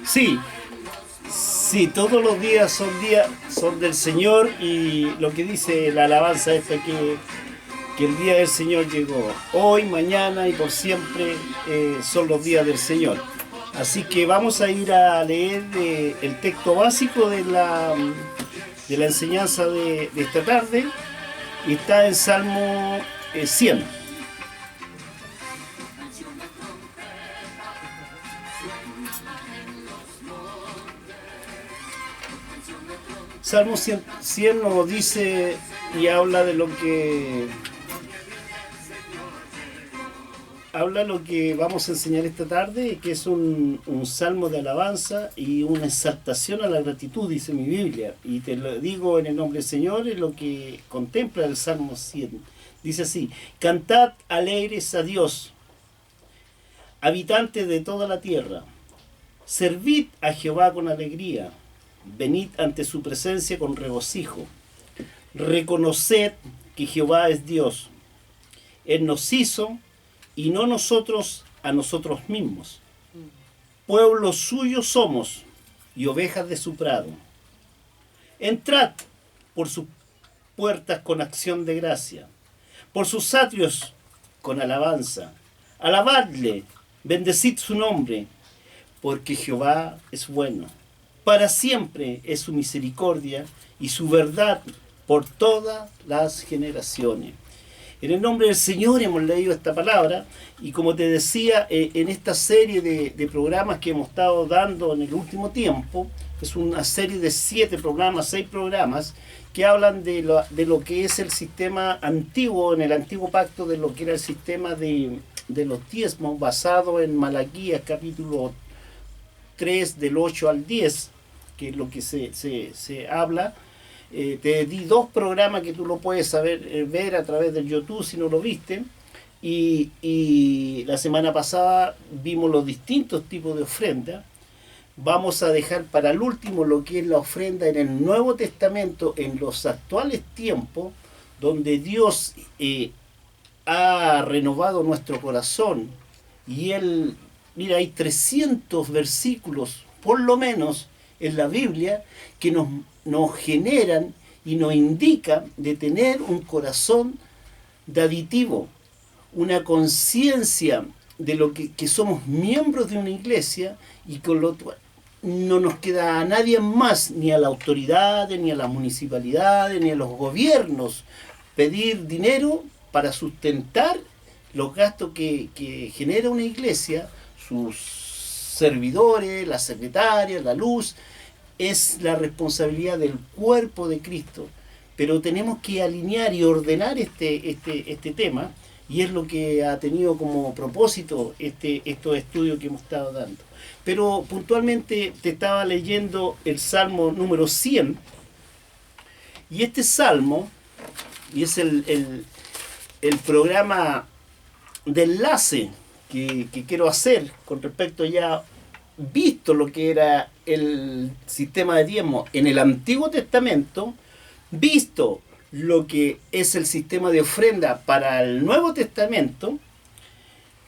Sí, sí, todos los días son del Señor y lo que dice la alabanza esta que el día del Señor llegó. Hoy, mañana y por siempre son los días del Señor. Así que vamos a ir a leer el texto básico de la enseñanza de esta tarde y está en Salmo 100. Salmo 100 nos dice y habla de lo que vamos a enseñar esta tarde, que es un salmo de alabanza y una exaltación a la gratitud, dice mi Biblia. Y te lo digo en el nombre del Señor, es lo que contempla el Salmo 100. Dice así: cantad alegres a Dios, habitantes de toda la tierra. Servid a Jehová con alegría. Venid ante su presencia con regocijo. Reconoced que Jehová es Dios. Él nos hizo y no nosotros a nosotros mismos. Pueblo suyo somos y ovejas de su prado. Entrad por sus puertas con acción de gracia, por sus atrios con alabanza. Alabadle, bendecid su nombre, porque Jehová es bueno. Para siempre es su misericordia y su verdad por todas las generaciones. En el nombre del Señor hemos leído esta palabra y como te decía, en esta serie de programas que hemos estado dando en el último tiempo, es una serie de 6 programas, que hablan de lo que es el sistema antiguo, en el antiguo pacto, de lo que era el sistema de los diezmos basado en Malaquías capítulo 3 del 8 al 10, que es lo que se habla. Te di 2 programas que tú lo puedes ver a través del YouTube si no lo viste. Y la semana pasada vimos los distintos tipos de ofrenda. Vamos a dejar para el último lo que es la ofrenda en el Nuevo Testamento, en los actuales tiempos, donde Dios ha renovado nuestro corazón. Y mira, hay 300 versículos, por lo menos, en la Biblia, que nos generan y nos indican de tener un corazón daditivo, una conciencia de lo que somos miembros de una iglesia, y con lo cual no nos queda a nadie más, ni a la autoridad, ni a las municipalidades, ni a los gobiernos, pedir dinero para sustentar los gastos que genera una iglesia, sus servidores, las secretarias, la luz. Es la responsabilidad del cuerpo de Cristo, pero tenemos que alinear y ordenar este tema, y es lo que ha tenido como propósito estos estudios que hemos estado dando. Pero puntualmente te estaba leyendo el Salmo número 100, y este Salmo, y es el programa de enlace que quiero hacer con respecto, ya visto lo que era el sistema de diezmo en el Antiguo Testamento, visto lo que es el sistema de ofrenda para el Nuevo Testamento,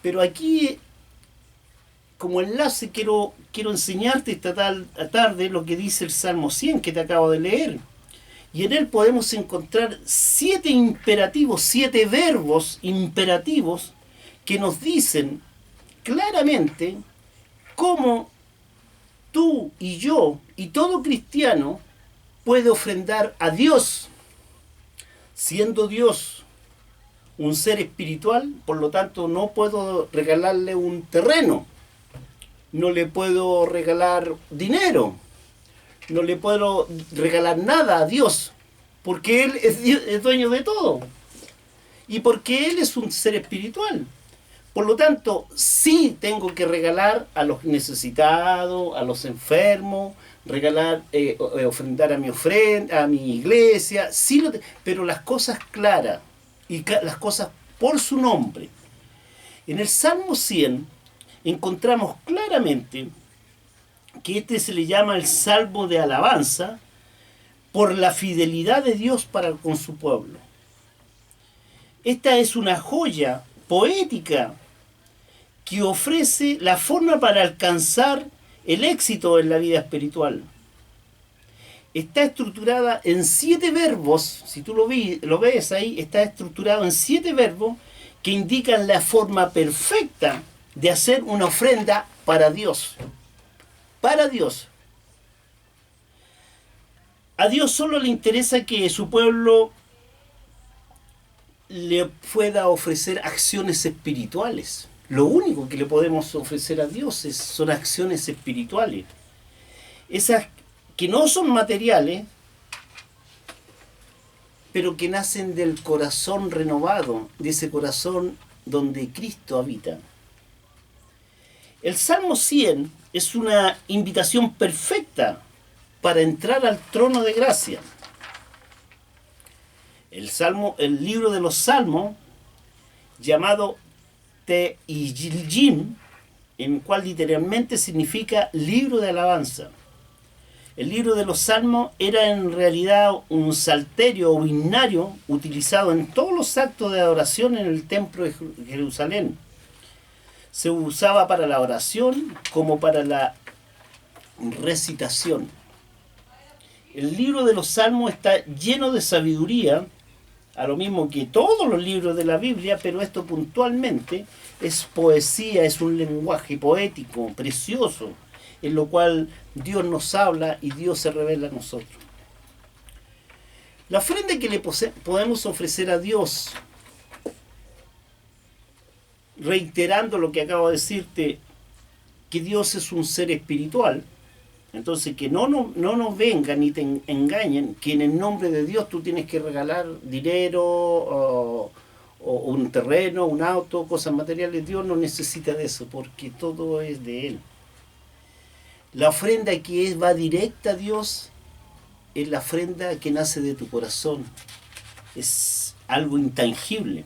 pero aquí como enlace quiero enseñarte esta tarde lo que dice el Salmo 100 que te acabo de leer. Y en él podemos encontrar 7 imperativos, 7 verbos imperativos que nos dicen claramente cómo tú y yo y todo cristiano puede ofrendar a Dios, siendo Dios un ser espiritual. Por lo tanto, no puedo regalarle un terreno, no le puedo regalar dinero, no le puedo regalar nada a Dios, porque Él es dueño de todo y porque Él es un ser espiritual. Por lo tanto, sí tengo que regalar a los necesitados, a los enfermos, ofrendar a mi iglesia, sí pero las cosas claras y las cosas por su nombre. En el Salmo 100 encontramos claramente que este se le llama el Salmo de alabanza por la fidelidad de Dios para con su pueblo. Esta es una joya poética que ofrece la forma para alcanzar el éxito en la vida espiritual. Está estructurada en 7 verbos, si tú lo ves ahí, está estructurado en 7 verbos que indican la forma perfecta de hacer una ofrenda para Dios. Para Dios. A Dios solo le interesa que su pueblo le pueda ofrecer acciones espirituales. Lo único que le podemos ofrecer a Dios son acciones espirituales. Esas que no son materiales, pero que nacen del corazón renovado, de ese corazón donde Cristo habita. El Salmo 100 es una invitación perfecta para entrar al trono de gracia. El libro de los Salmos, llamado Tehillim, en cual literalmente significa libro de alabanza. El libro de los Salmos era en realidad un salterio o himnario utilizado en todos los actos de adoración en el templo de Jerusalén. Se usaba para la oración como para la recitación. El libro de los Salmos está lleno de sabiduría, a lo mismo que todos los libros de la Biblia, pero esto puntualmente es poesía, es un lenguaje poético, precioso, en lo cual Dios nos habla y Dios se revela a nosotros. La ofrenda que le podemos ofrecer a Dios, reiterando lo que acabo de decirte, que Dios es un ser espiritual, entonces que no nos vengan ni te engañen, que en el nombre de Dios tú tienes que regalar dinero o un terreno, un auto, cosas materiales. Dios no necesita de eso, porque todo es de Él. La ofrenda que va directa a Dios es la ofrenda que nace de tu corazón. Es algo intangible.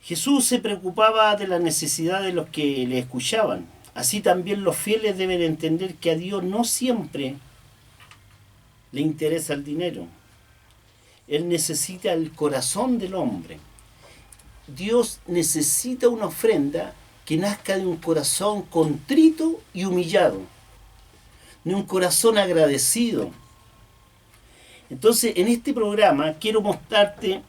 Jesús se preocupaba de la necesidad de los que le escuchaban. Así también los fieles deben entender que a Dios no siempre le interesa el dinero. Él necesita el corazón del hombre. Dios necesita una ofrenda que nazca de un corazón contrito y humillado, de un corazón agradecido. Entonces, en este programa quiero mostrarte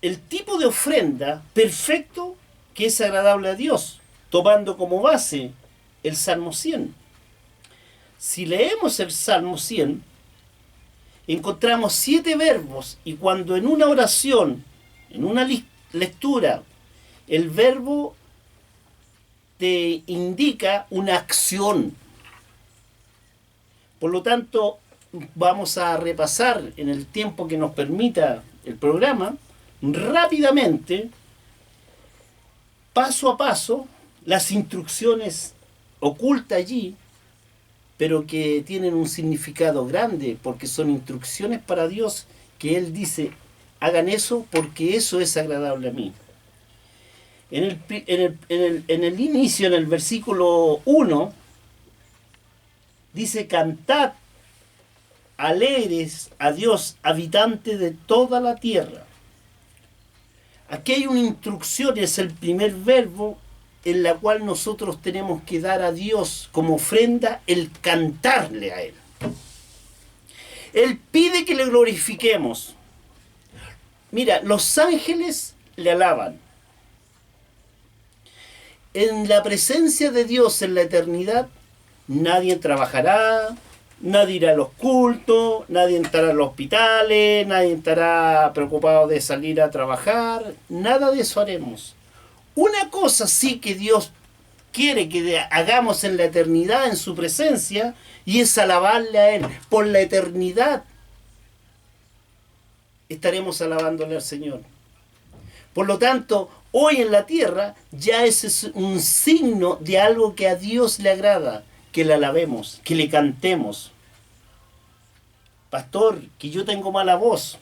el tipo de ofrenda perfecto que es agradable a Dios, tomando como base el Salmo 100. Si leemos el Salmo 100, encontramos 7 verbos, y cuando en una oración, en una lectura, el verbo te indica una acción. Por lo tanto, vamos a repasar en el tiempo que nos permita el programa, rápidamente, paso a paso, las instrucciones ocultas allí, pero que tienen un significado grande, porque son instrucciones para Dios, que Él dice, hagan eso porque eso es agradable a mí. En el inicio, en el versículo 1, dice, cantad alegres a Dios, habitante de toda la tierra. Aquí hay una instrucción, es el primer verbo en la cual nosotros tenemos que dar a Dios como ofrenda el cantarle a Él. Él pide que le glorifiquemos. Mira, los ángeles le alaban. En la presencia de Dios en la eternidad, nadie trabajará, nadie irá a los cultos, nadie entrará a los hospitales, nadie estará preocupado de salir a trabajar, nada de eso haremos. Una cosa sí que Dios quiere que hagamos en la eternidad, en su presencia, y es alabarle a Él. Por la eternidad estaremos alabándole al Señor. Por lo tanto, hoy en la tierra ya ese es un signo de algo que a Dios le agrada, que le alabemos, que le cantemos. Pastor, que yo tengo mala voz.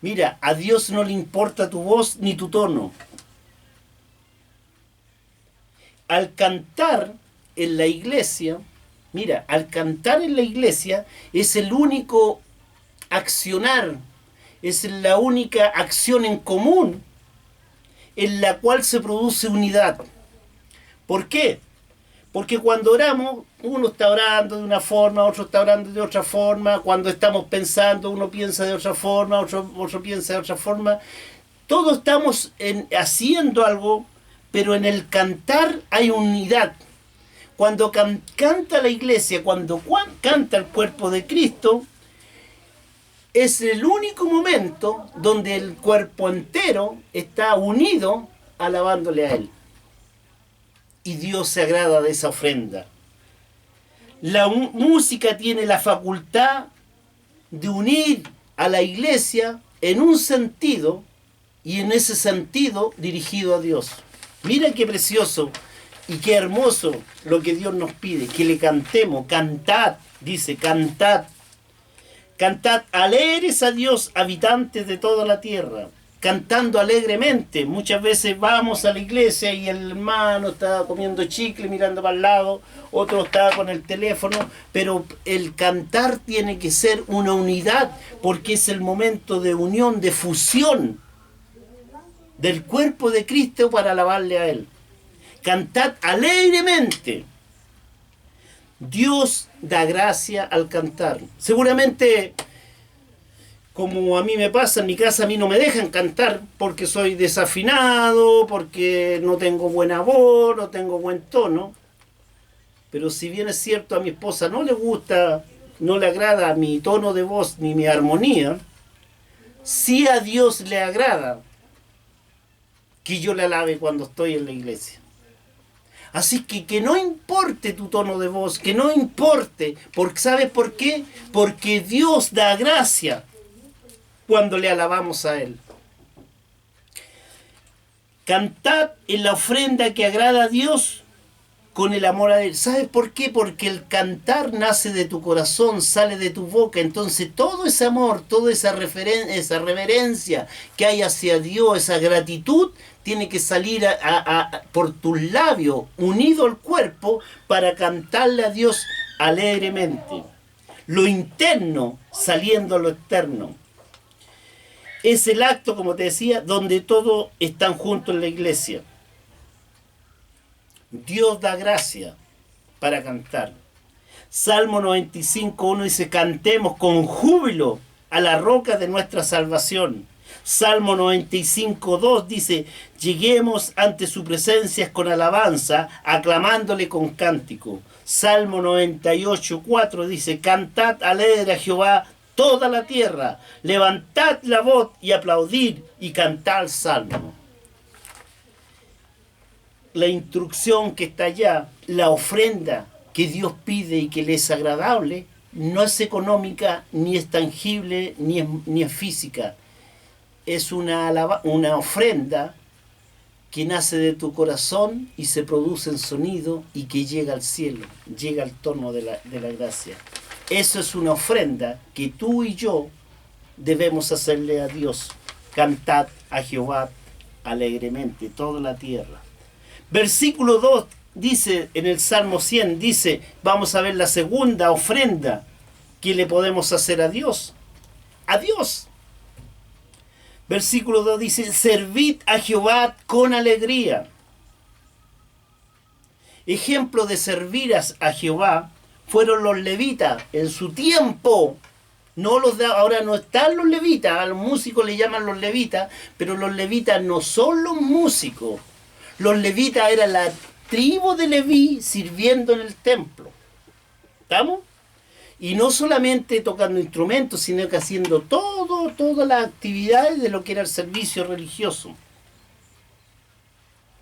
Mira, a Dios no le importa tu voz ni tu tono. Al cantar en la iglesia, al cantar en la iglesia es el único accionar, Es la única acción en común en la cual se produce unidad. ¿Por qué? Porque cuando oramos, uno está orando de una forma, otro está orando de otra forma. Cuando estamos pensando, uno piensa de otra forma, otro piensa de otra forma. Todos estamos haciendo algo, pero en el cantar hay unidad. Cuando canta la iglesia, cuando canta el cuerpo de Cristo, es el único momento donde el cuerpo entero está unido alabándole a Él. Y Dios se agrada de esa ofrenda. La música tiene la facultad de unir a la iglesia en un sentido, y en ese sentido dirigido a Dios. Mira qué precioso y qué hermoso lo que Dios nos pide, que le cantemos. Cantad, dice, cantad. Cantad alegres a Dios, habitantes de toda la tierra. Cantando alegremente. Muchas veces vamos a la iglesia y el hermano está comiendo chicle, mirando para el lado, otro está con el teléfono, pero el cantar tiene que ser una unidad, porque es el momento de unión, de fusión del cuerpo de Cristo para alabarle a Él. Cantad alegremente. Dios da gracia al cantar. Seguramente, como a mí me pasa, en mi casa a mí no me dejan cantar porque soy desafinado, porque no tengo buena voz, no tengo buen tono. Pero si bien es cierto, a mi esposa no le gusta, no le agrada mi tono de voz ni mi armonía, sí a Dios le agrada que yo le alabe cuando estoy en la iglesia. Así que no importe tu tono de voz, que no importe, porque ¿sabes por qué? Porque Dios da gracia cuando le alabamos a Él. Cantad en la ofrenda que agrada a Dios con el amor a Él. ¿Sabes por qué? Porque el cantar nace de tu corazón, sale de tu boca. Entonces todo ese amor, toda esa reverencia que hay hacia Dios, esa gratitud, tiene que salir por tus labios, unido al cuerpo, para cantarle a Dios alegremente. Lo interno saliendo a lo externo. Es el acto, como te decía, donde todos están juntos en la iglesia. Dios da gracia para cantar. Salmo 95:1 dice, cantemos con júbilo a la roca de nuestra salvación. Salmo 95:2 dice, lleguemos ante su presencia con alabanza, aclamándole con cántico. Salmo 98:4 dice, cantad alegre a Jehová toda la tierra, levantad la voz y aplaudir y cantad salmo. La instrucción que está allá, la ofrenda que Dios pide y que le es agradable, no es económica, ni es tangible, ni es física. Es una ofrenda que nace de tu corazón y se produce en sonido y que llega al cielo, llega al tono de la gracia. Eso es una ofrenda que tú y yo debemos hacerle a Dios. Cantad a Jehová alegremente, toda la tierra. Versículo 2 dice, en el Salmo 100, dice, vamos a ver la segunda ofrenda que le podemos hacer a Dios. A Dios. Versículo 2 dice, servid a Jehová con alegría. Ejemplo de servir a Jehová fueron los levitas en su tiempo. Ahora no están los levitas, a los músicos le llaman los levitas, pero los levitas no son los músicos. Los levitas eran la tribu de Leví sirviendo en el templo. ¿Estamos? Y no solamente tocando instrumentos, sino que haciendo todas las actividades de lo que era el servicio religioso.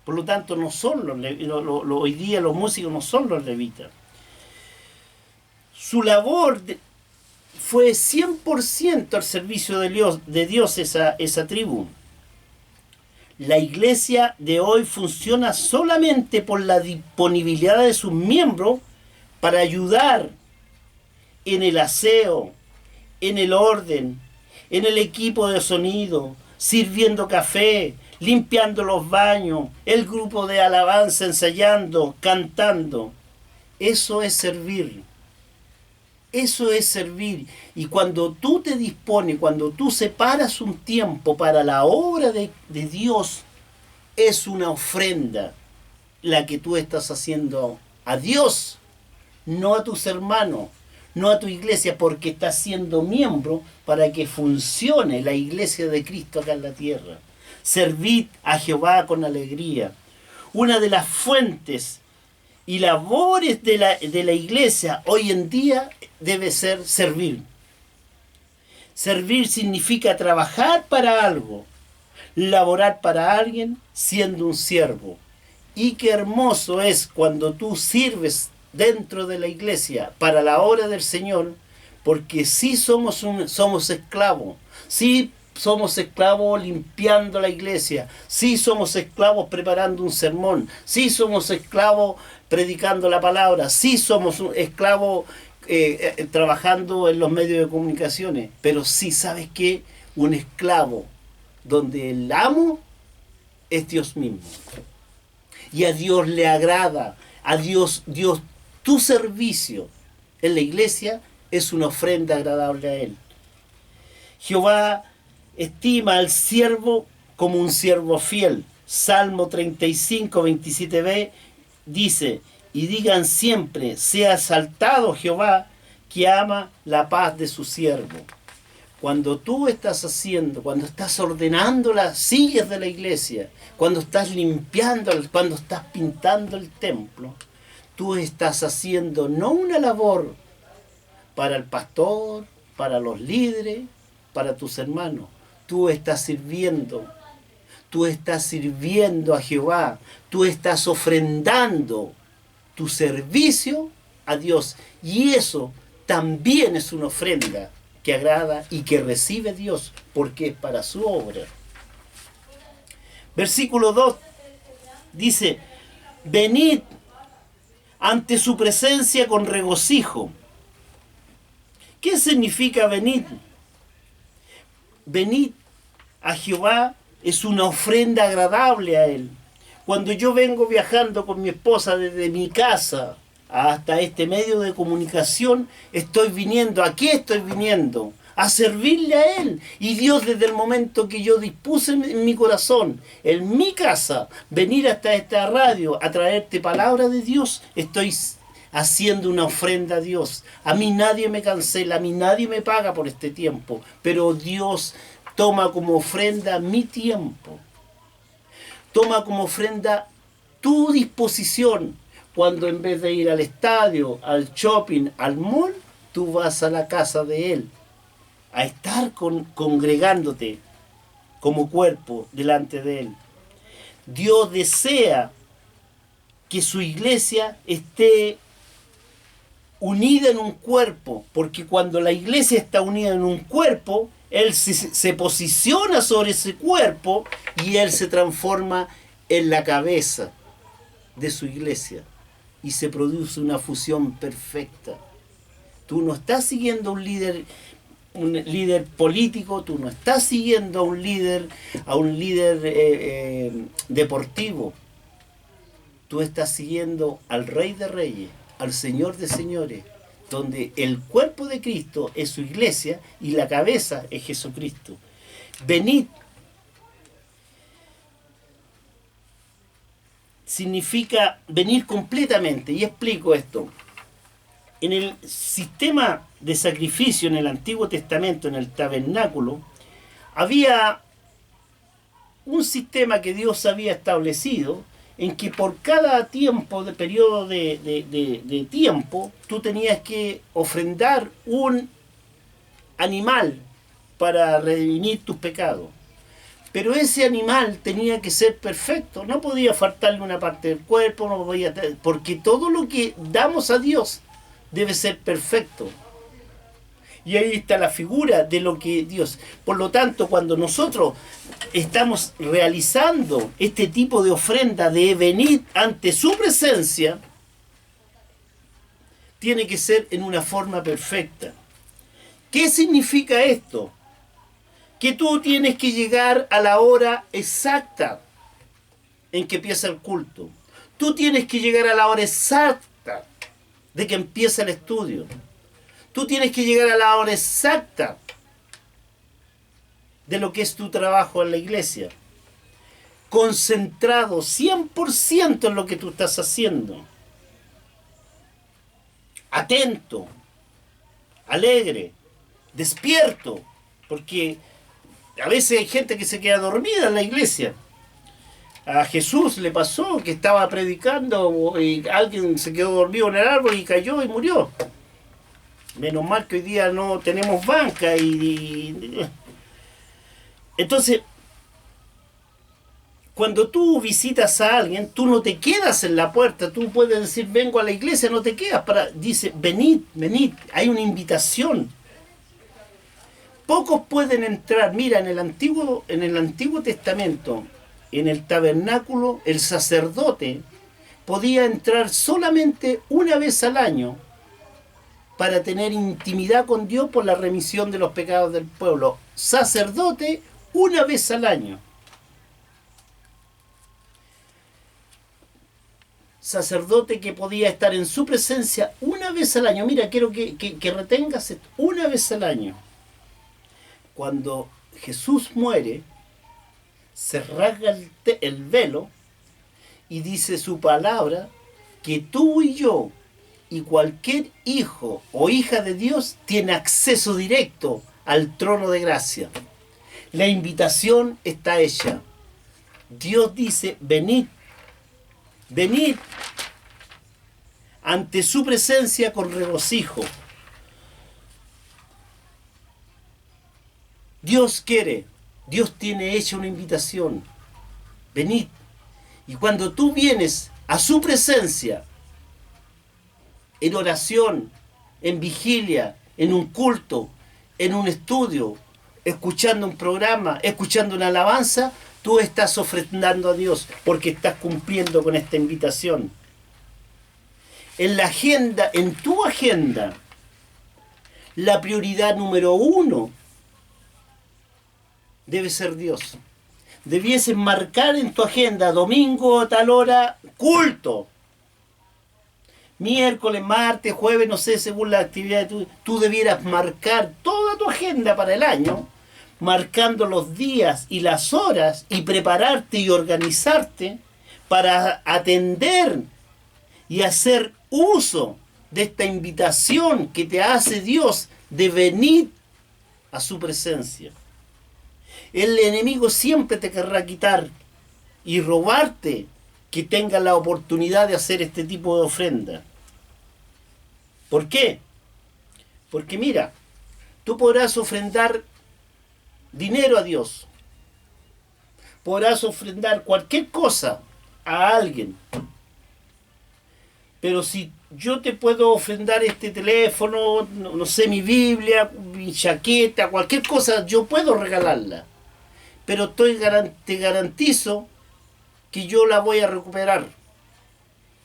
Por lo tanto, no son hoy día los músicos no son los levitas. Su labor fue 100% al servicio de Dios esa tribu. La iglesia de hoy funciona solamente por la disponibilidad de sus miembros para ayudar en el aseo, en el orden, en el equipo de sonido, sirviendo café, limpiando los baños, el grupo de alabanza ensayando, cantando. Eso es servir. Eso es servir. Y cuando tú te dispones, cuando tú separas un tiempo para la obra de Dios, es una ofrenda la que tú estás haciendo a Dios, no a tus hermanos, no a tu iglesia, porque estás siendo miembro para que funcione la iglesia de Cristo acá en la tierra. Servid a Jehová con alegría. Una de las fuentes y labores de la iglesia hoy en día debe ser servir. Servir significa trabajar para algo, laborar para alguien siendo un siervo. Y qué hermoso es cuando tú sirves dentro de la iglesia para la obra del Señor, porque sí somos esclavos, sí somos esclavos limpiando la iglesia, sí somos esclavos preparando un sermón, sí somos esclavos predicando la palabra, sí somos esclavos trabajando en los medios de comunicaciones, pero sí, ¿sabes qué? Un esclavo donde el amo es Dios mismo. Y a Dios le agrada, a Dios, tu servicio en la iglesia es una ofrenda agradable a Él. Jehová estima al siervo como un siervo fiel. Salmo 35, 27b dice, y digan siempre, sea exaltado Jehová, que ama la paz de su siervo. Cuando tú estás haciendo, cuando estás ordenando las sillas de la iglesia, cuando estás limpiando, cuando estás pintando el templo, tú estás haciendo no una labor para el pastor, para los líderes, para tus hermanos. Tú estás sirviendo a Jehová, tú estás ofrendando tu servicio a Dios. Y eso también es una ofrenda que agrada y que recibe Dios, porque es para su obra. Versículo 2 dice, venid ante su presencia con regocijo. ¿Qué significa venid? Venid a Jehová es una ofrenda agradable a Él. Cuando yo vengo viajando con mi esposa desde mi casa hasta este medio de comunicación, estoy viniendo, ¿a qué estoy viniendo? A servirle a Él. Y Dios, desde el momento que yo dispuse en mi corazón, en mi casa, venir hasta esta radio a traerte palabra de Dios, estoy haciendo una ofrenda a Dios. A mí nadie me cancela, a mí nadie me paga por este tiempo, pero Dios toma como ofrenda mi tiempo. Toma como ofrenda tu disposición. Cuando en vez de ir al estadio, al shopping, al mall, tú vas a la casa de Él, a estar congregándote como cuerpo delante de Él. Dios desea que su iglesia esté unida en un cuerpo, porque cuando la iglesia está unida en un cuerpo, Él se posiciona sobre ese cuerpo y Él se transforma en la cabeza de su iglesia y se produce una fusión perfecta. Tú no estás siguiendo un líder político, tú no estás siguiendo a un líder deportivo. Tú estás siguiendo al Rey de Reyes, al Señor de Señores, donde el cuerpo de Cristo es su iglesia y la cabeza es Jesucristo. Venid significa venir completamente, y explico esto. En el sistema de sacrificio en el Antiguo Testamento, en el tabernáculo, había un sistema que Dios había establecido en que por cada periodo de tiempo, tú tenías que ofrendar un animal para redimir tus pecados. Pero ese animal tenía que ser perfecto, no podía faltarle una parte del cuerpo, porque todo lo que damos a Dios debe ser perfecto. Y ahí está la figura de lo que Dios... Por lo tanto, cuando nosotros estamos realizando este tipo de ofrenda de venir ante su presencia, tiene que ser en una forma perfecta. ¿Qué significa esto? Que tú tienes que llegar a la hora exacta en que empieza el culto. Tú tienes que llegar a la hora exacta de que empieza el estudio. Tú tienes que llegar a la hora exacta de lo que es tu trabajo en la iglesia. Concentrado 100% en lo que tú estás haciendo. Atento, alegre, despierto, porque a veces hay gente que se queda dormida en la iglesia. A Jesús le pasó que estaba predicando y alguien se quedó dormido en el árbol y cayó y murió. Menos mal que hoy día no tenemos banca Entonces, cuando tú visitas a alguien, tú no te quedas en la puerta, tú puedes decir, vengo a la iglesia, no te quedas, dice, venid, venid, hay una invitación. Pocos pueden entrar. Mira, en el Antiguo Testamento, en el tabernáculo, el sacerdote podía entrar solamente una vez al año para tener intimidad con Dios por la remisión de los pecados del pueblo. Sacerdote una vez al año. Sacerdote que podía estar en su presencia una vez al año. Mira, quiero que retengas esto, una vez al año. Cuando Jesús muere, se rasga el velo y dice su palabra que tú y yo y cualquier hijo o hija de Dios tiene acceso directo al trono de gracia. La invitación está hecha. Dios dice, venid, venid ante su presencia con regocijo. Dios quiere, Dios tiene hecha una invitación. Venid. Y cuando tú vienes a su presencia, en oración, en vigilia, en un culto, en un estudio, escuchando un programa, escuchando una alabanza, tú estás ofrendando a Dios porque estás cumpliendo con esta invitación. En la agenda, en tu agenda, la prioridad número 1 debe ser Dios. Debieses marcar en tu agenda, domingo a tal hora, culto. Miércoles, martes, jueves, no sé, según la actividad, tú debieras marcar toda tu agenda para el año, marcando los días y las horas y prepararte y organizarte para atender y hacer uso de esta invitación que te hace Dios de venir a su presencia. El enemigo siempre te querrá quitar y robarte que tengas la oportunidad de hacer este tipo de ofrenda. ¿Por qué? Porque mira, tú podrás ofrendar dinero a Dios. Podrás ofrendar cualquier cosa a alguien. Pero si yo te puedo ofrendar este teléfono, no sé, mi Biblia, mi chaqueta, cualquier cosa, yo puedo regalarla. Pero te garantizo que yo la voy a recuperar.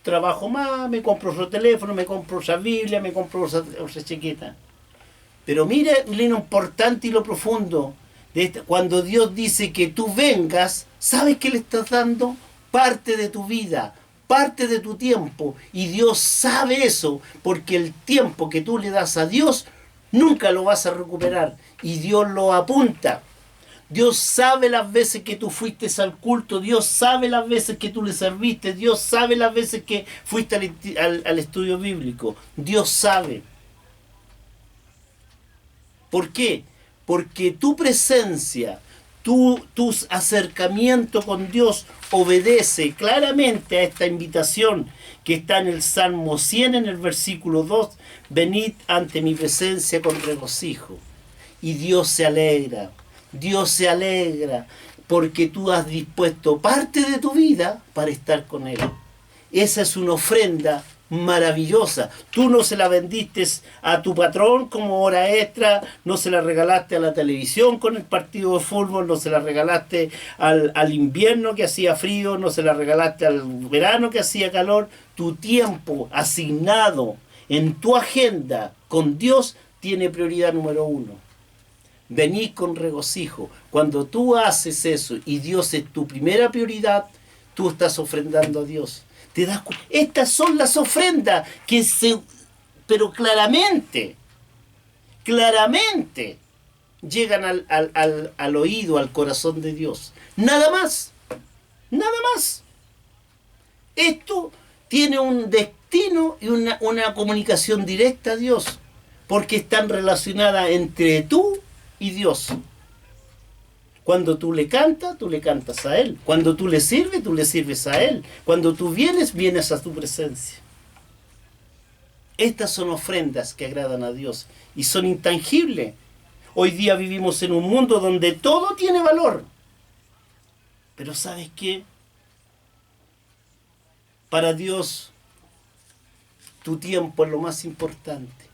Trabajo más, me compro otro teléfono, me compro esa Biblia, me compro otra chaqueta. Pero mira lo importante y lo profundo de esto. Cuando Dios dice que tú vengas, ¿sabes qué le estás dando? Parte de tu vida, parte de tu tiempo. Y Dios sabe eso, porque el tiempo que tú le das a Dios, nunca lo vas a recuperar. Y Dios lo apunta. Dios sabe las veces que tú fuiste al culto, Dios sabe las veces que tú le serviste, Dios sabe las veces que fuiste al estudio bíblico. Dios sabe. ¿Por qué? Porque tu presencia, tu acercamiento con Dios obedece claramente a esta invitación que está en el Salmo 100, en el versículo 2. Venid ante mi presencia con regocijo. Y Dios se alegra. Dios se alegra porque tú has dispuesto parte de tu vida para estar con Él. Esa es una ofrenda maravillosa. Tú no se la vendiste a tu patrón como hora extra, no se la regalaste a la televisión con el partido de fútbol, no se la regalaste al invierno que hacía frío, no se la regalaste al verano que hacía calor. Tu tiempo asignado en tu agenda con Dios tiene prioridad número 1. Venid con regocijo. Cuando tú haces eso y Dios es tu primera prioridad, tú estás ofrendando a Dios. ¿Te das cuenta? Estas son las ofrendas pero claramente claramente llegan al oído, al corazón de Dios. Nada más, nada más. Esto tiene un destino y una comunicación directa a Dios, porque están relacionadas entre tú y Dios. Cuando tú le cantas a Él. Cuando tú le sirves a Él. Cuando tú vienes a tu presencia. Estas son ofrendas que agradan a Dios y son intangibles. Hoy día vivimos en un mundo donde todo tiene valor. Pero ¿sabes qué? Para Dios, tu tiempo es lo más importante.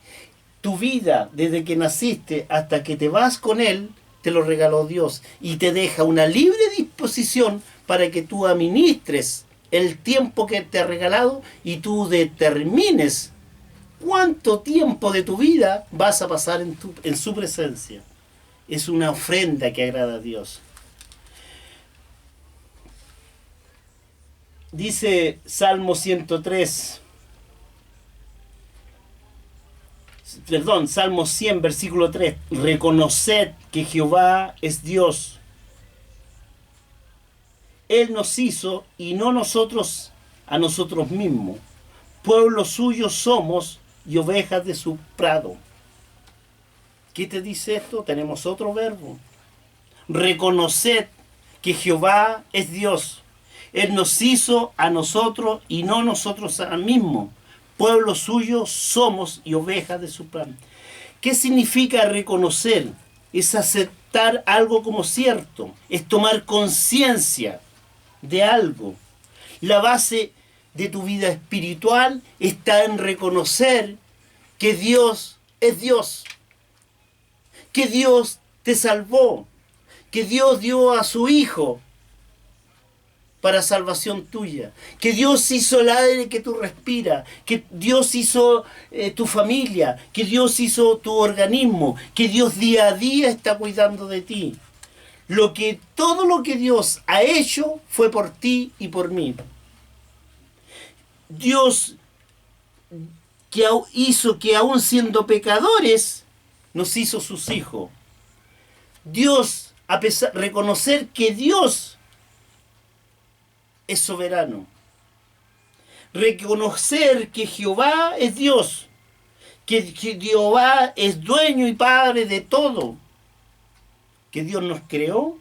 Tu vida, desde que naciste hasta que te vas con Él, te lo regaló Dios y te deja una libre disposición para que tú administres el tiempo que te ha regalado y tú determines cuánto tiempo de tu vida vas a pasar en su presencia. Es una ofrenda que agrada a Dios. Dice Salmo 103, Salmo 100, versículo 3. Reconoced que Jehová es Dios. Él nos hizo y no nosotros a nosotros mismos. Pueblo suyo somos y ovejas de su prado. ¿Qué te dice esto? Tenemos otro verbo. Reconoced que Jehová es Dios. Él nos hizo a nosotros y no nosotros a mismos. Pueblo suyo somos y ovejas de su prado. ¿Qué significa reconocer? Es aceptar algo como cierto. Es tomar conciencia de algo. La base de tu vida espiritual está en reconocer que Dios es Dios. Que Dios te salvó. Que Dios dio a su Hijo para salvación tuya, que Dios hizo el aire que tú respiras, que Dios hizo tu familia, que Dios hizo tu organismo, que Dios día a día está cuidando de ti. Todo lo que Dios ha hecho fue por ti y por mí. Dios que hizo que aún siendo pecadores, nos hizo sus hijos. Dios, reconocer que Dios es soberano. Reconocer que Jehová es Dios, que Jehová es dueño y padre de todo, que Dios nos creó,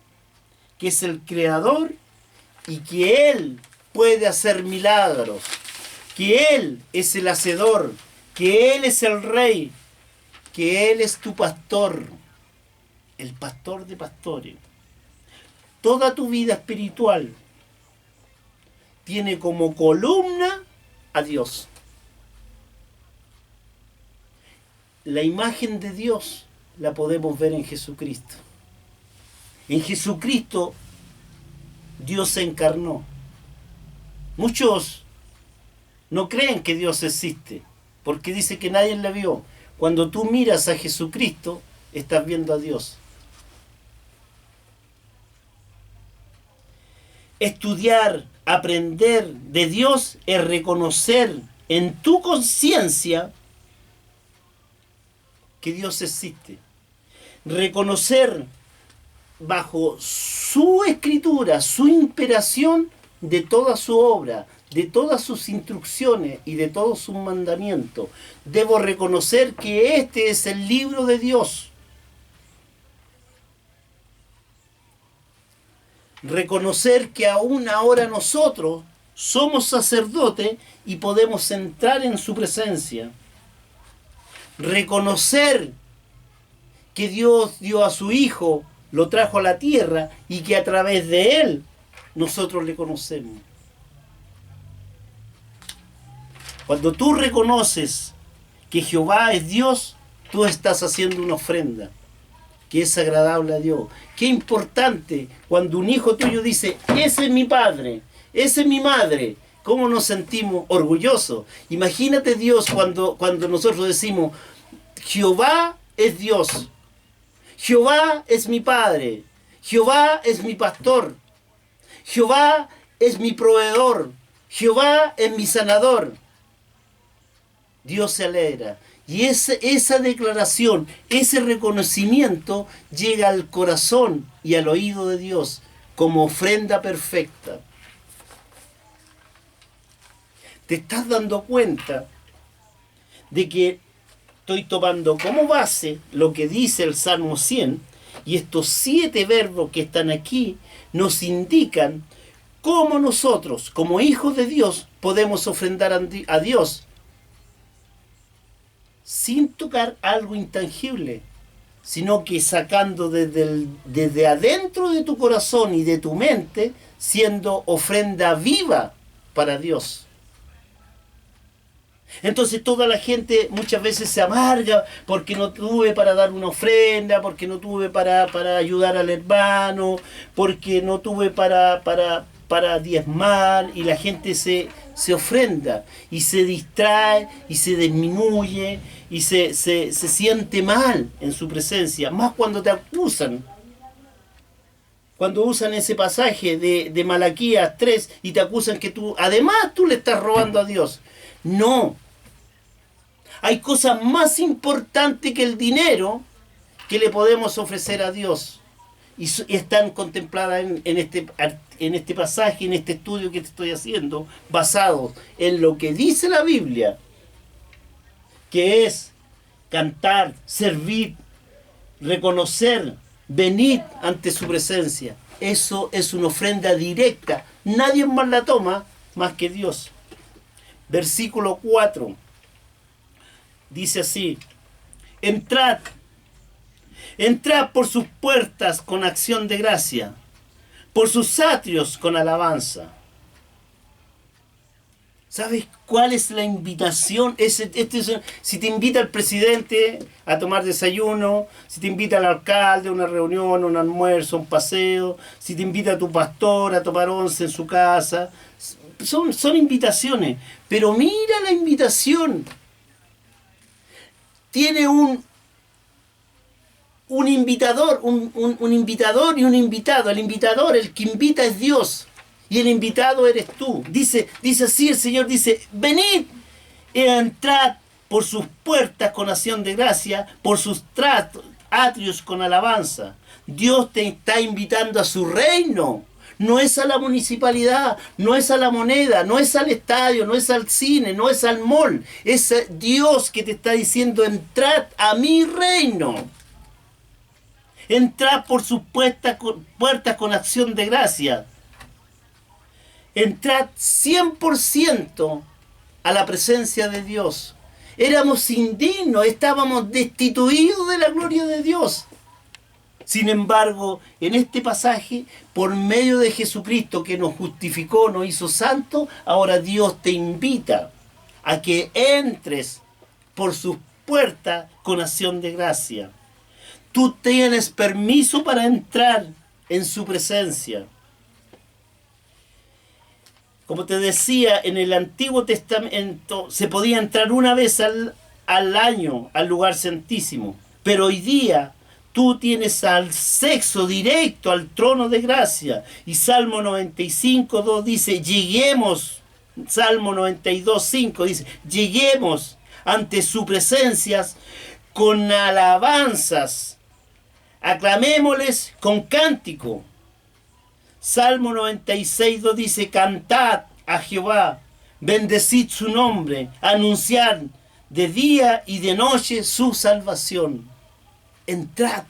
que es el creador y que Él puede hacer milagros, que Él es el hacedor, que Él es el rey, que Él es tu pastor, el pastor de pastores. Toda tu vida espiritual tiene como columna a Dios. La imagen de Dios la podemos ver en Jesucristo. En Jesucristo Dios se encarnó. Muchos no creen que Dios existe, porque dice que nadie le vio. Cuando tú miras a Jesucristo, estás viendo a Dios. Estudiar, aprender de Dios es reconocer en tu conciencia que Dios existe. Reconocer bajo su escritura, su inspiración de toda su obra, de todas sus instrucciones y de todos sus mandamientos. Debo reconocer que este es el libro de Dios. Reconocer que aún ahora nosotros somos sacerdotes y podemos entrar en su presencia. Reconocer que Dios dio a su Hijo, lo trajo a la tierra y que a través de Él nosotros le conocemos. Cuando tú reconoces que Jehová es Dios, tú estás haciendo una ofrenda que es agradable a Dios. Qué importante cuando un hijo tuyo dice, ese es mi padre, esa es mi madre. ¿Cómo nos sentimos orgullosos? Imagínate Dios cuando nosotros decimos, Jehová es Dios. Jehová es mi padre. Jehová es mi pastor. Jehová es mi proveedor. Jehová es mi sanador. Dios se alegra. Y esa declaración, ese reconocimiento llega al corazón y al oído de Dios como ofrenda perfecta. ¿Te estás dando cuenta de que estoy tomando como base lo que dice el Salmo 100 y estos 7 verbos que están aquí nos indican cómo nosotros, como hijos de Dios, podemos ofrendar a Dios sin tocar algo intangible, sino que sacando desde adentro de tu corazón y de tu mente, siendo ofrenda viva para Dios. Entonces toda la gente muchas veces se amarga porque no tuve para dar una ofrenda, porque no tuve para ayudar al hermano, porque no tuve para diezmar, y la gente se ofrenda y se distrae y se disminuye y se siente mal en su presencia, más cuando te acusan. Cuando usan ese pasaje de Malaquías 3 y te acusan que además tú le estás robando a Dios. No. Hay cosas más importantes que el dinero que le podemos ofrecer a Dios. Y están contempladas en este pasaje, en este estudio que te estoy haciendo, basados en lo que dice la Biblia, que es cantar, servir, reconocer, venir ante su presencia. Eso es una ofrenda directa. Nadie más la toma más que Dios. Versículo 4. Dice así: entrad por sus puertas con acción de gracia, por sus atrios con alabanza. ¿Sabes cuál es la invitación? Si te invita el presidente a tomar desayuno, si te invita el alcalde a una reunión, un almuerzo, un paseo, si te invita a tu pastor a tomar once en su casa, son invitaciones. Pero mira la invitación. Tiene un invitador, un invitador y un invitado. El invitador, el que invita es Dios. Y el invitado eres tú. Dice así el Señor, dice: venid y entrad por sus puertas con acción de gracia, por sus atrios con alabanza. Dios te está invitando a su reino. No es a la municipalidad, no es a la moneda, no es al estadio, no es al cine, no es al mall. Es Dios que te está diciendo: entrad a mi reino. Entrad por sus puertas con acción de gracia. Entrad 100% a la presencia de Dios. Éramos indignos, estábamos destituidos de la gloria de Dios. Sin embargo, en este pasaje, por medio de Jesucristo que nos justificó, nos hizo santos, ahora Dios te invita a que entres por sus puertas con acción de gracia. Tú tienes permiso para entrar en su presencia. Como te decía, en el Antiguo Testamento se podía entrar una vez al año al lugar santísimo, pero hoy día tú tienes acceso directo al trono de gracia. Y Salmo 95:2 dice: lleguemos. Salmo 92:5 dice: lleguemos ante su presencia con alabanzas, aclamémosles con cántico. Salmo 96:2 dice: cantad a Jehová, bendecid su nombre, anunciad de día y de noche su salvación. Entrad.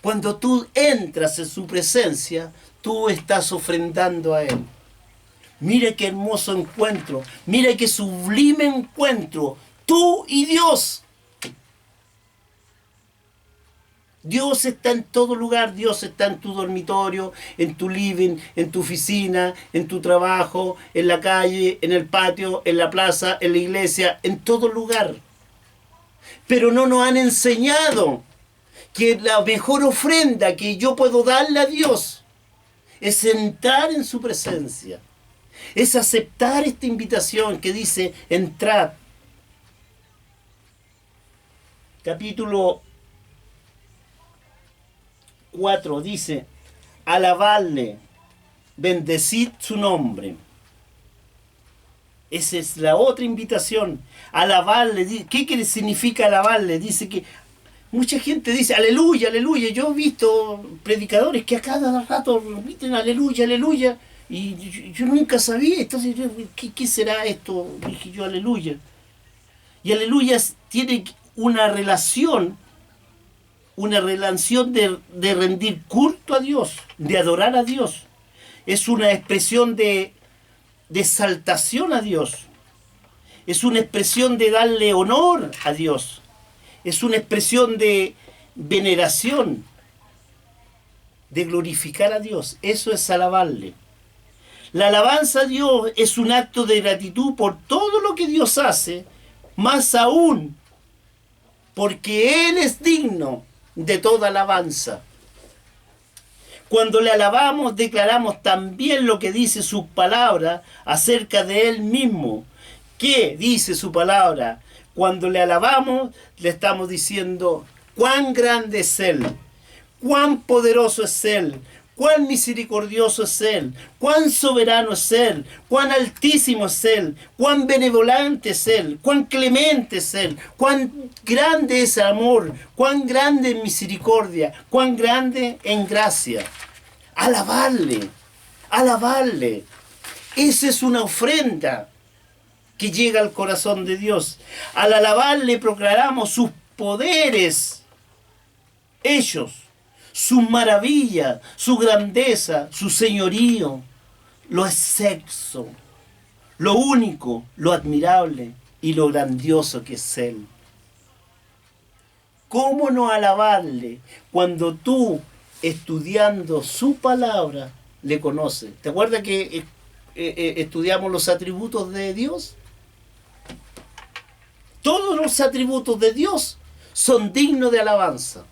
Cuando tú entras en su presencia, tú estás ofrendando a Él. Mira qué hermoso encuentro, mira qué sublime encuentro, tú y Dios. Dios está en todo lugar. Dios está en tu dormitorio, en tu living, en tu oficina, en tu trabajo, en la calle, en el patio, en la plaza, en la iglesia, en todo lugar. Pero no nos han enseñado que la mejor ofrenda que yo puedo darle a Dios es entrar en su presencia. Es aceptar esta invitación que dice: entrad. Capítulo 4 dice: alabadle, bendecid su nombre. Esa es la otra invitación. Alabarle. ¿Qué significa alabarle? Dice que mucha gente dice aleluya, aleluya. Yo he visto predicadores que a cada rato repiten aleluya, aleluya. Y yo nunca sabía. Entonces, ¿qué será esto? Dije yo aleluya. Y aleluya tiene una relación de rendir culto a Dios, de adorar a Dios. Es una expresión de exaltación a Dios. Es una expresión de darle honor a Dios. Es una expresión de veneración, de glorificar a Dios. Eso es alabarle. La alabanza a Dios es un acto de gratitud por todo lo que Dios hace, más aún porque Él es digno de toda alabanza. Cuando le alabamos, declaramos también lo que dice su palabra acerca de Él mismo. ¿Qué dice su palabra? Cuando le alabamos, le estamos diciendo cuán grande es Él, cuán poderoso es Él, cuán misericordioso es Él, cuán soberano es Él, cuán altísimo es Él, cuán benevolente es Él, cuán clemente es Él, cuán grande es el amor, cuán grande en misericordia, cuán grande en gracia. Alabarle, alabarle. Esa es una ofrenda que llega al corazón de Dios. Al alabarle proclamamos sus poderes, ellos, sus maravillas, su grandeza, su señorío, lo excelso, lo único, lo admirable y lo grandioso que es Él. ¿Cómo no alabarle cuando tú, estudiando su palabra, le conoces? ¿Te acuerdas que estudiamos los atributos de Dios? Todos los atributos de Dios son dignos de alabanza.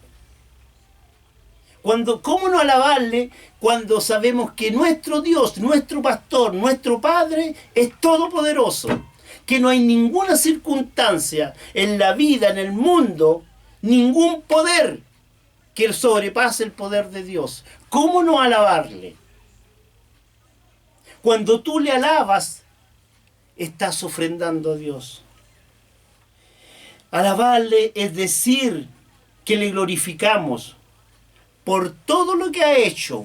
¿Cómo no alabarle cuando sabemos que nuestro Dios, nuestro pastor, nuestro Padre es todopoderoso? Que no hay ninguna circunstancia en la vida, en el mundo, ningún poder que sobrepase el poder de Dios. ¿Cómo no alabarle? Cuando tú le alabas, estás ofrendando a Dios. Alabarle es decir que le glorificamos por todo lo que ha hecho,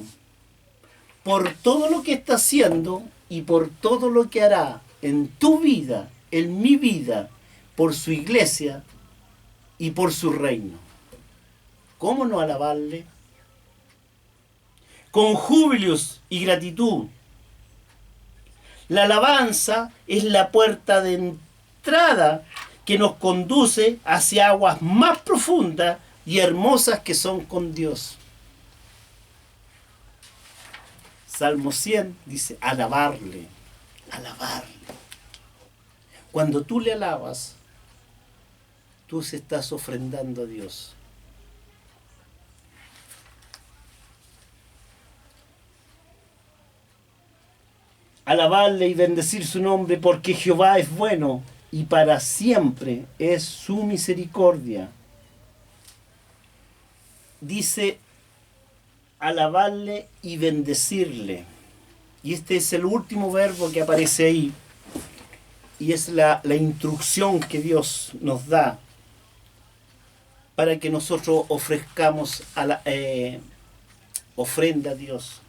por todo lo que está haciendo y por todo lo que hará en tu vida, en mi vida, por su iglesia y por su reino. ¿Cómo no alabarle? Con júbilos y gratitud. La alabanza es la puerta de entrada que nos conduce hacia aguas más profundas y hermosas que son con Dios. Salmo 100 dice, alabarle, alabarle. Cuando tú le alabas, tú se estás ofrendando a Dios. Alabarle y bendecir su nombre porque Jehová es bueno y para siempre es su misericordia. Dice alabarle y bendecirle. Y este es el último verbo que aparece ahí. Y es la instrucción que Dios nos da para que nosotros ofrezcamos ofrenda a Dios.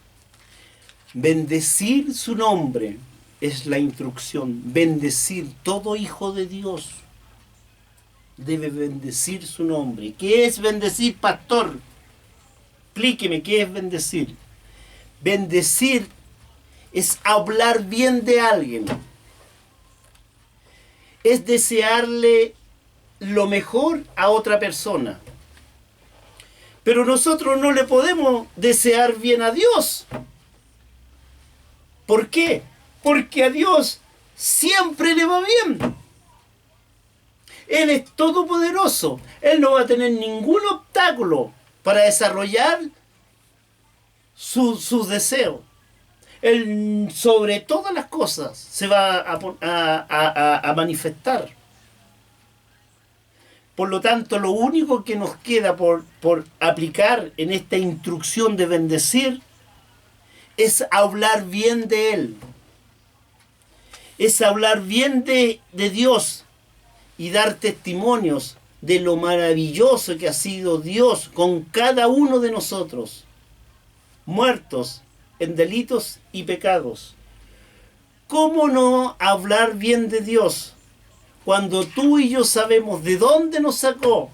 Bendecir su nombre es la instrucción. Bendecir, todo hijo de Dios debe bendecir su nombre. ¿Qué es bendecir, pastor? Explíqueme, ¿qué es bendecir? Bendecir es hablar bien de alguien. Es desearle lo mejor a otra persona. Pero nosotros no le podemos desear bien a Dios. ¿Por qué? Porque a Dios siempre le va bien. Él es todopoderoso. Él no va a tener ningún obstáculo para desarrollar sus deseos. Él, sobre todas las cosas, se va a manifestar. Por lo tanto, lo único que nos queda por aplicar en esta instrucción de bendecir es hablar bien de Él. es hablar bien de Dios y dar testimonios de lo maravilloso que ha sido Dios con cada uno de nosotros, muertos en delitos y pecados. ¿Cómo no hablar bien de Dios cuando tú y yo sabemos de dónde nos sacó?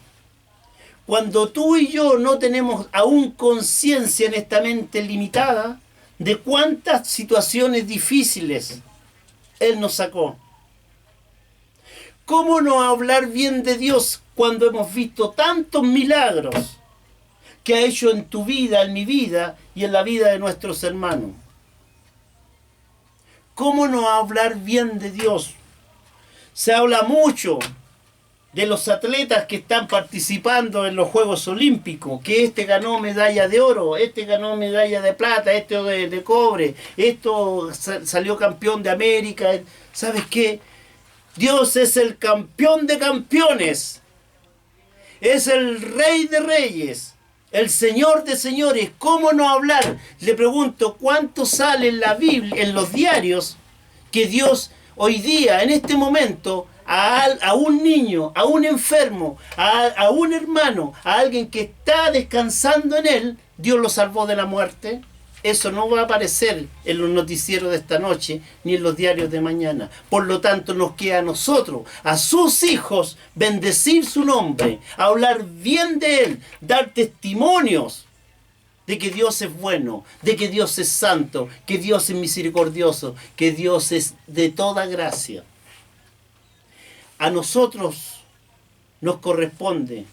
Cuando tú y yo no tenemos aún conciencia en esta mente limitada de cuántas situaciones difíciles Él nos sacó. ¿Cómo no hablar bien de Dios cuando hemos visto tantos milagros que ha hecho en tu vida, en mi vida y en la vida de nuestros hermanos? ¿Cómo no hablar bien de Dios? Se habla mucho de los atletas que están participando en los Juegos Olímpicos, que este ganó medalla de oro, este ganó medalla de plata, este de cobre, esto salió campeón de América. ¿Sabes qué? Dios es el campeón de campeones, es el rey de reyes, el señor de señores. ¿Cómo no hablar? Le pregunto, ¿cuánto sale en la Biblia, en los diarios, que Dios hoy día, en este momento, a un niño, a un enfermo, a un hermano, a alguien que está descansando en Él, Dios lo salvó de la muerte? Eso no va a aparecer en los noticieros de esta noche ni en los diarios de mañana. Por lo tanto, nos queda a nosotros, a sus hijos, bendecir su nombre, hablar bien de Él, dar testimonios de que Dios es bueno, de que Dios es santo, que Dios es misericordioso, que Dios es de toda gracia. A nosotros nos corresponde,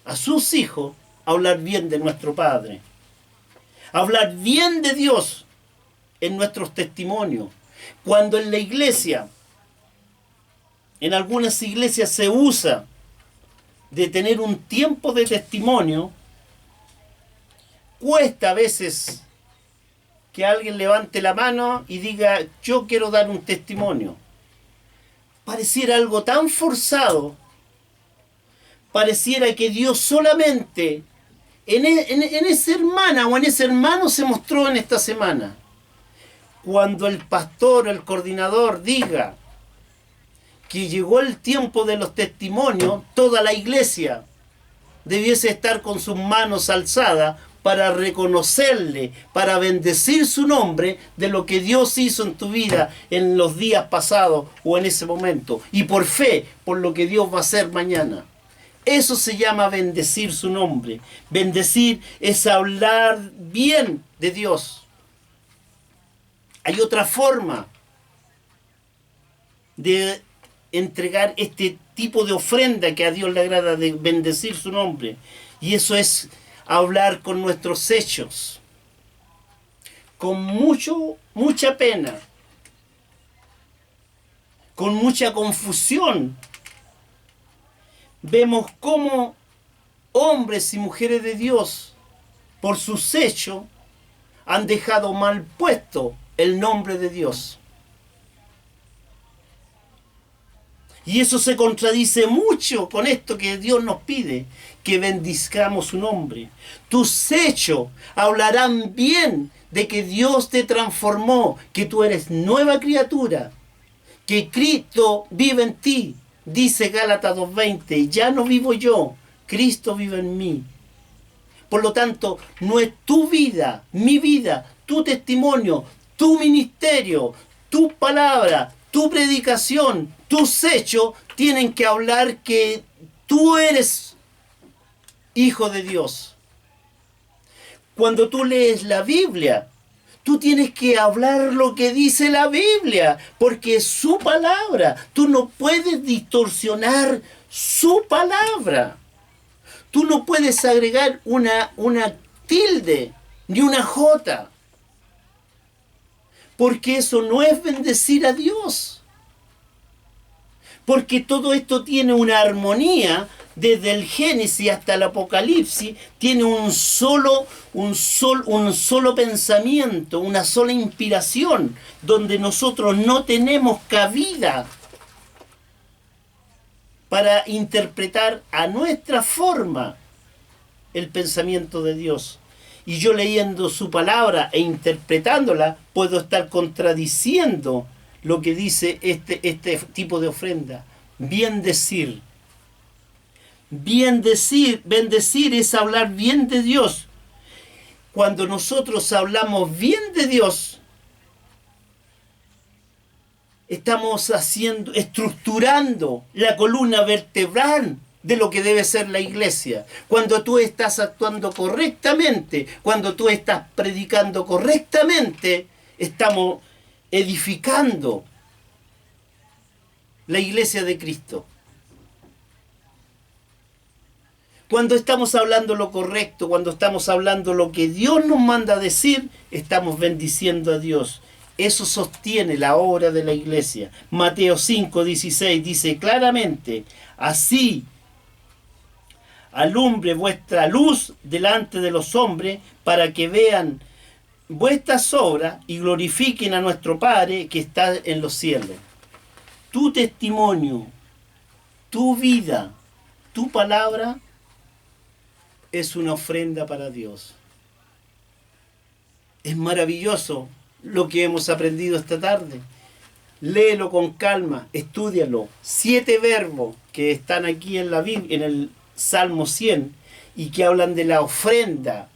a sus hijos, hablar bien de nuestro Padre. Hablar bien de Dios en nuestros testimonios. Cuando en la iglesia, en algunas iglesias se usa de tener un tiempo de testimonio, cuesta a veces que alguien levante la mano y diga, yo quiero dar un testimonio. Pareciera algo tan forzado, pareciera que Dios solamente en esa hermana o en ese hermano se mostró en esta semana. Cuando el pastor o el coordinador diga que llegó el tiempo de los testimonios, toda la iglesia debiese estar con sus manos alzadas para reconocerle, para bendecir su nombre de lo que Dios hizo en tu vida en los días pasados o en ese momento. Y por fe, por lo que Dios va a hacer mañana. Eso se llama bendecir su nombre. Bendecir es hablar bien de Dios. Hay otra forma de entregar este tipo de ofrenda que a Dios le agrada, de bendecir su nombre. Y eso es hablar con nuestros hechos. Con mucha pena. Con mucha confusión. Vemos cómo hombres y mujeres de Dios, por sus hechos, han dejado mal puesto el nombre de Dios. Y eso se contradice mucho con esto que Dios nos pide, que bendizcamos su nombre. Tus hechos hablarán bien de que Dios te transformó, que tú eres nueva criatura, que Cristo vive en ti. Dice Gálatas 2:20, ya no vivo yo, Cristo vive en mí. Por lo tanto, no es tu vida, mi vida, tu testimonio, tu ministerio, tu palabra, tu predicación, tus hechos tienen que hablar que tú eres hijo de Dios. Cuando tú lees la Biblia, tú tienes que hablar lo que dice la Biblia, porque es su palabra. Tú no puedes distorsionar su palabra. Tú no puedes agregar una tilde ni una jota, porque eso no es bendecir a Dios. Porque todo esto tiene una armonía. Desde el Génesis hasta el Apocalipsis, tiene un solo pensamiento, una sola inspiración, donde nosotros no tenemos cabida para interpretar a nuestra forma el pensamiento de Dios. Y yo leyendo su palabra e interpretándola, puedo estar contradiciendo lo que dice este tipo de ofrenda. Bien decir. Bien decir, bendecir es hablar bien de Dios. Cuando nosotros hablamos bien de Dios, estamos estructurando la columna vertebral de lo que debe ser la iglesia. Cuando tú estás actuando correctamente, cuando tú estás predicando correctamente, estamos edificando la iglesia de Cristo. Cuando estamos hablando lo correcto, cuando estamos hablando lo que Dios nos manda a decir, estamos bendiciendo a Dios. Eso sostiene la obra de la iglesia. Mateo 5:16 dice claramente, así alumbre vuestra luz delante de los hombres para que vean vuestras obras y glorifiquen a nuestro Padre que está en los cielos. Tu testimonio, tu vida, tu palabra es una ofrenda para Dios. Es maravilloso lo que hemos aprendido esta tarde. Léelo con calma, estúdialo. 7 verbos que están aquí en la Biblia, en el Salmo 100, y que hablan de la ofrenda,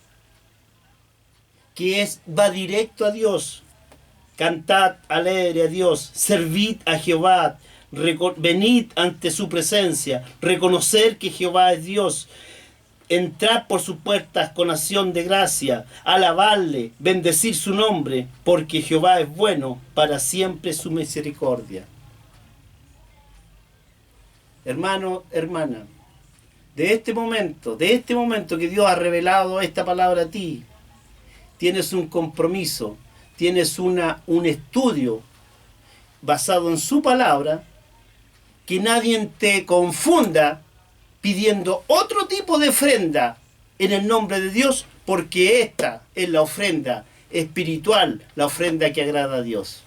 que va directo a Dios. Cantad alegre a Dios, servid a Jehová, venid ante su presencia, reconocer que Jehová es Dios, entrar por sus puertas con acción de gracia, alabarle, bendecir su nombre, porque Jehová es bueno, para siempre su misericordia. Hermano, hermana, de este momento que Dios ha revelado esta palabra a ti, tienes un compromiso, tienes un estudio basado en su palabra, que nadie te confunda pidiendo otro tipo de ofrenda en el nombre de Dios, porque esta es la ofrenda espiritual, la ofrenda que agrada a Dios.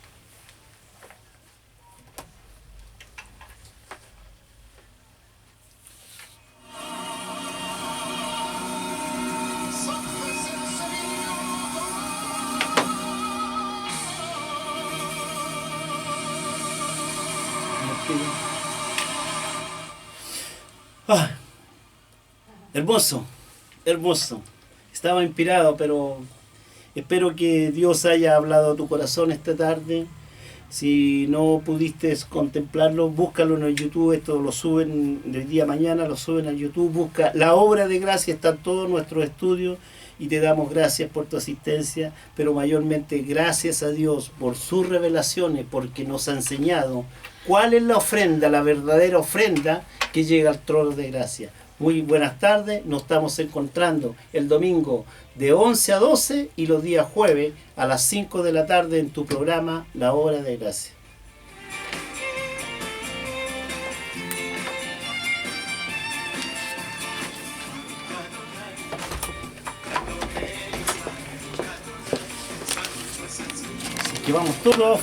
Ah, hermoso, hermoso. Estaba inspirado, pero espero que Dios haya hablado a tu corazón esta tarde. Si no pudiste contemplarlo, búscalo en el YouTube. Esto lo suben del día a mañana, lo suben al YouTube. Busca la obra de gracia, está en todos nuestros estudios. Y te damos gracias por tu asistencia, pero mayormente gracias a Dios por sus revelaciones, porque nos ha enseñado cuál es la ofrenda, la verdadera ofrenda que llega al trono de gracia. Muy buenas tardes, nos estamos encontrando el domingo de 11 a 12 y los días jueves a las 5 de la tarde en tu programa La Hora de Gracia. Así que vamos todos.